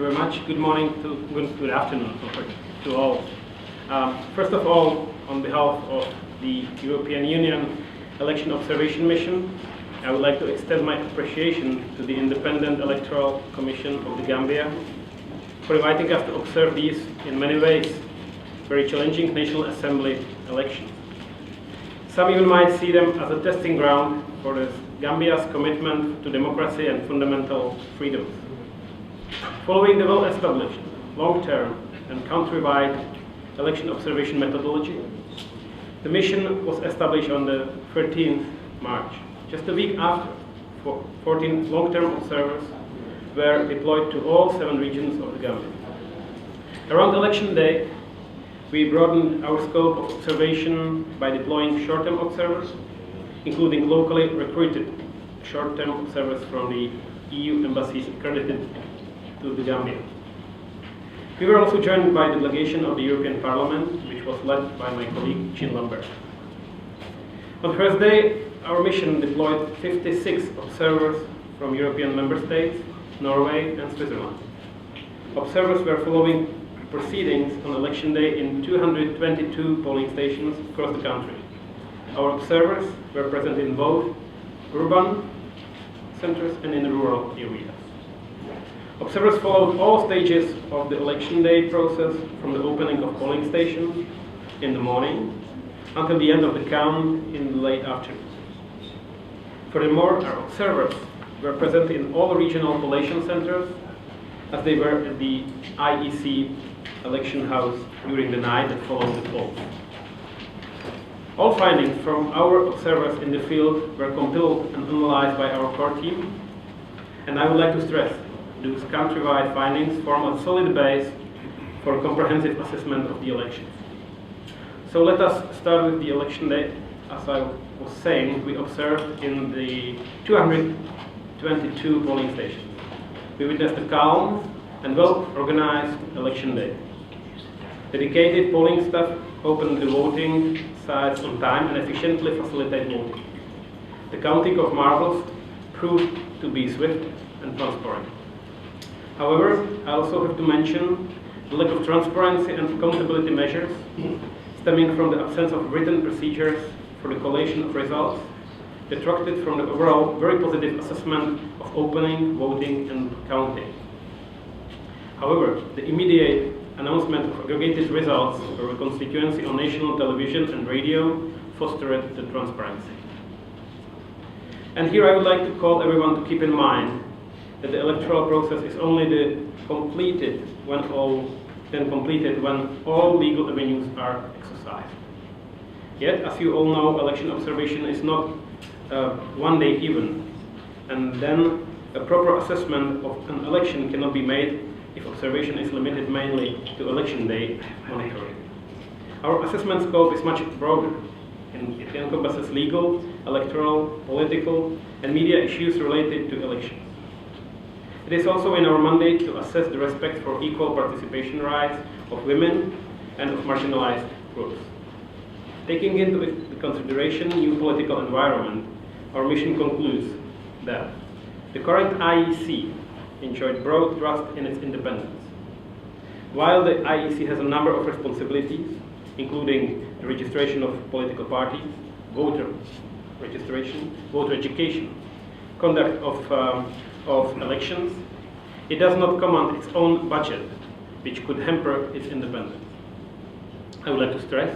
you very much. Good morning good afternoon to all. First of all, on behalf of the European Union Election Observation Mission, I would like to extend my appreciation to the Independent Electoral Commission of the Gambia for inviting us to observe these, in many ways, very challenging National Assembly elections. Some even might see them as a testing ground for Gambia's commitment to democracy and fundamental freedoms. Following the well-established, long-term and country-wide election observation methodology, the mission was established on the 13th March. Just a week after, 14 long-term observers were deployed to all 7 regions of the Gambia. Around election day, we broadened our scope of observation by deploying short-term observers, including locally recruited short-term observers from the EU embassies accredited to the Gambia. We were also joined by a delegation of the European Parliament, which was led by my colleague Jean Lambert. On Thursday, our mission deployed 56 observers from European member states, Norway and Switzerland. Observers were following proceedings on election day in 222 polling stations across the country. Our observers were present in both urban centers and in rural areas. Observers followed all stages of the election day process, from the opening of polling stations in the morning until the end of the count in the late afternoon. Furthermore, our observers were present in all regional collation centers, as they were at the IEC election house during the night that followed the polls. All findings from our observers in the field were compiled and analyzed by our core team, and I would like to stress those countrywide findings form a solid base for a comprehensive assessment of the elections. So let us start with the election day. As I was saying, we observed in the 222 polling stations. We witnessed a calm and well-organized election day. Dedicated polling staff opened the voting sites on time and efficiently facilitated voting. The counting of marbles proved to be swift and transparent. However, I also have to mention the lack of transparency and accountability measures stemming from the absence of written procedures for the collation of results detracted from the overall very positive assessment of opening, voting and counting. However, the immediate announcement of aggregated results for a constituency on national television and radio fostered the transparency. And here I would like to call everyone to keep in mind that the electoral process is only completed when all legal avenues are exercised. Yet, as you all know, election observation is not one-day event, and then a proper assessment of an election cannot be made if observation is limited mainly to election day monitoring. Our assessment scope is much broader, and it encompasses legal, electoral, political, and media issues related to elections. It is also in our mandate to assess the respect for equal participation rights of women and of marginalized groups. Taking into consideration new political environment, our mission concludes that the current IEC enjoyed broad trust in its independence. While the IEC has a number of responsibilities, including the registration of political parties, voter registration, voter education, conduct of elections, it does not command its own budget, which could hamper its independence. I would like to stress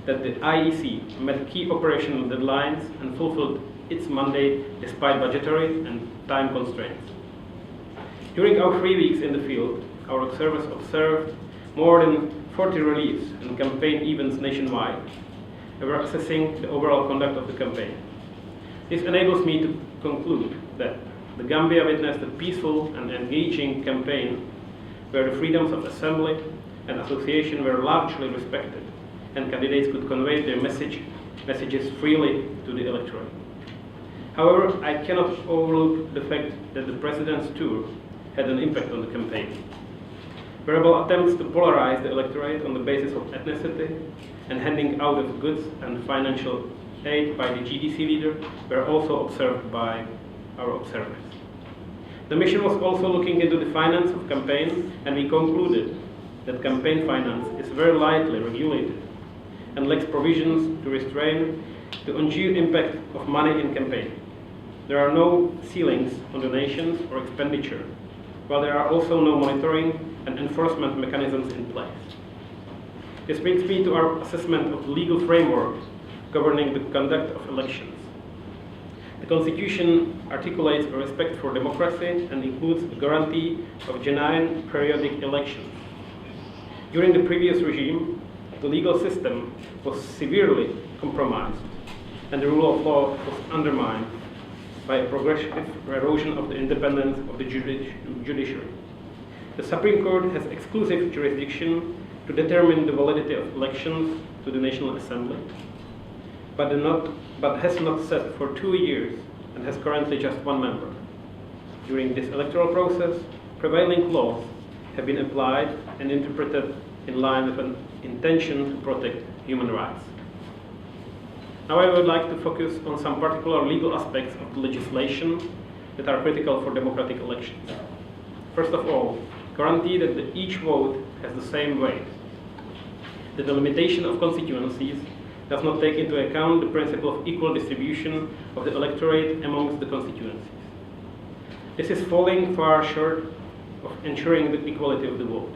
that the IEC met key operational deadlines and fulfilled its mandate despite budgetary and time constraints. During our 3 weeks in the field, our observers observed more than 40 reliefs and campaign events nationwide. We were assessing the overall conduct of the campaign. This enables me to conclude that the Gambia witnessed a peaceful and engaging campaign where the freedoms of assembly and association were largely respected, and candidates could convey their messages freely to the electorate. However, I cannot overlook the fact that the President's tour had an impact on the campaign. Verbal attempts to polarize the electorate on the basis of ethnicity and handing out of goods and financial aid by the GDC leader were also observed by our observers. The mission was also looking into the finance of campaigns, and we concluded that campaign finance is very lightly regulated and lacks provisions to restrain the undue impact of money in campaign. There are no ceilings on donations or expenditure, while there are also no monitoring and enforcement mechanisms in place. This brings me to our assessment of the legal framework governing the conduct of elections. The Constitution articulates a respect for democracy and includes a guarantee of genuine periodic elections. During the previous regime, the legal system was severely compromised, and the rule of law was undermined by a progressive erosion of the independence of the judiciary. The Supreme Court has exclusive jurisdiction to determine the validity of elections to the National Assembly, but has not sat for 2 years and has currently just one member. During this electoral process, prevailing laws have been applied and interpreted in line with an intention to protect human rights. Now I would like to focus on some particular legal aspects of the legislation that are critical for democratic elections. First of all, guarantee that each vote has the same weight. The delimitation of constituencies does not take into account the principle of equal distribution of the electorate amongst the constituencies. This is falling far short of ensuring the equality of the vote.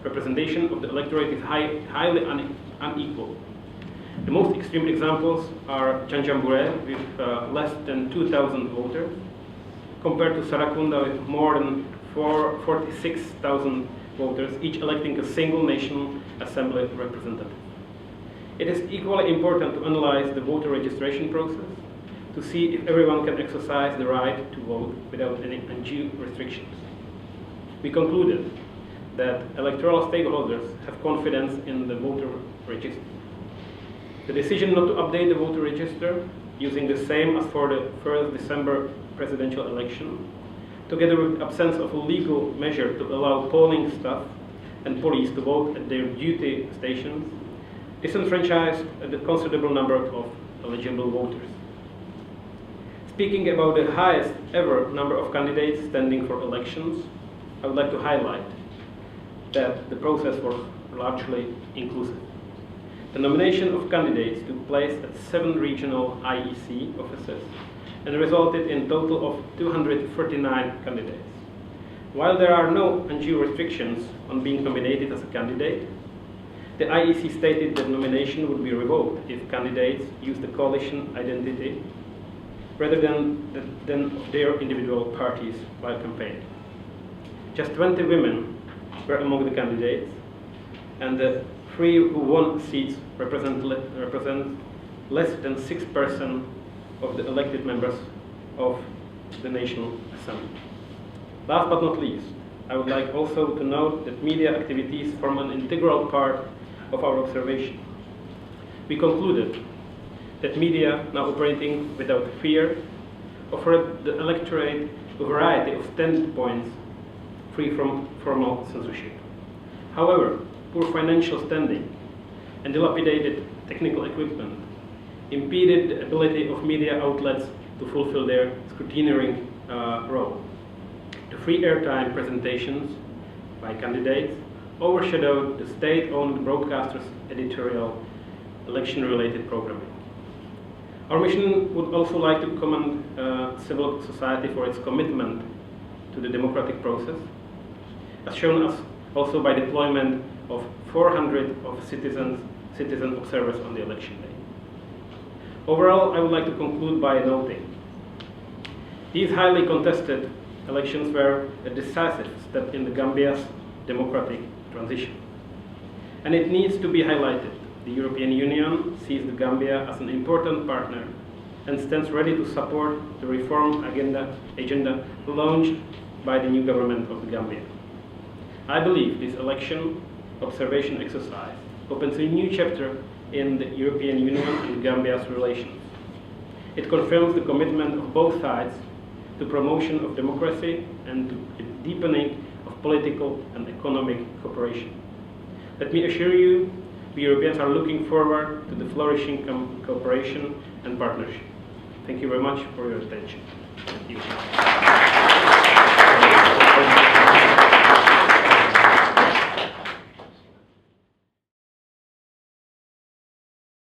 Representation of the electorate is highly unequal. The most extreme examples are Janjambure with less than 2,000 voters, compared to Sarakunda with more than 46,000 voters, each electing a single National Assembly representative. It is equally important to analyze the voter registration process to see if everyone can exercise the right to vote without any undue restrictions. We concluded that electoral stakeholders have confidence in the voter register. The decision not to update the voter register, using the same as for the 1st December presidential election, together with the absence of a legal measure to allow polling staff and police to vote at their duty stations, disenfranchised a considerable number of eligible voters. Speaking about the highest ever number of candidates standing for elections, I would like to highlight that the process was largely inclusive. The nomination of candidates took place at 7 regional IEC offices and resulted in a total of 239 candidates. While there are no undue restrictions on being nominated as a candidate, the IEC stated that nomination would be revoked if candidates used the coalition identity rather than their individual parties while campaigning. Just 20 women were among the candidates, and the 3 who won seats represent less than 6% of the elected members of the National Assembly. Last but not least, I would like also to note that media activities form an integral part of our observation. We concluded that media, now operating without fear, offered the electorate a variety of standpoints free from formal censorship. However, poor financial standing and dilapidated technical equipment impeded the ability of media outlets to fulfill their scrutineering role. The free airtime presentations by candidates overshadowed the state-owned broadcasters' editorial election-related programming. Our mission would also like to commend civil society for its commitment to the democratic process, as shown us also by deployment of 400 of citizen observers on the election day. Overall, I would like to conclude by noting these highly contested elections were a decisive step in the Gambia's democratic transition. And it needs to be highlighted. The European Union sees the Gambia as an important partner and stands ready to support the reform agenda launched by the new government of the Gambia. I believe this election observation exercise opens a new chapter in the European Union and Gambia's relations. It confirms the commitment of both sides to promotion of democracy and to the deepening of political and economic cooperation. Let me assure you, we Europeans are looking forward to the flourishing cooperation and partnership. Thank you very much for your attention. Thank you.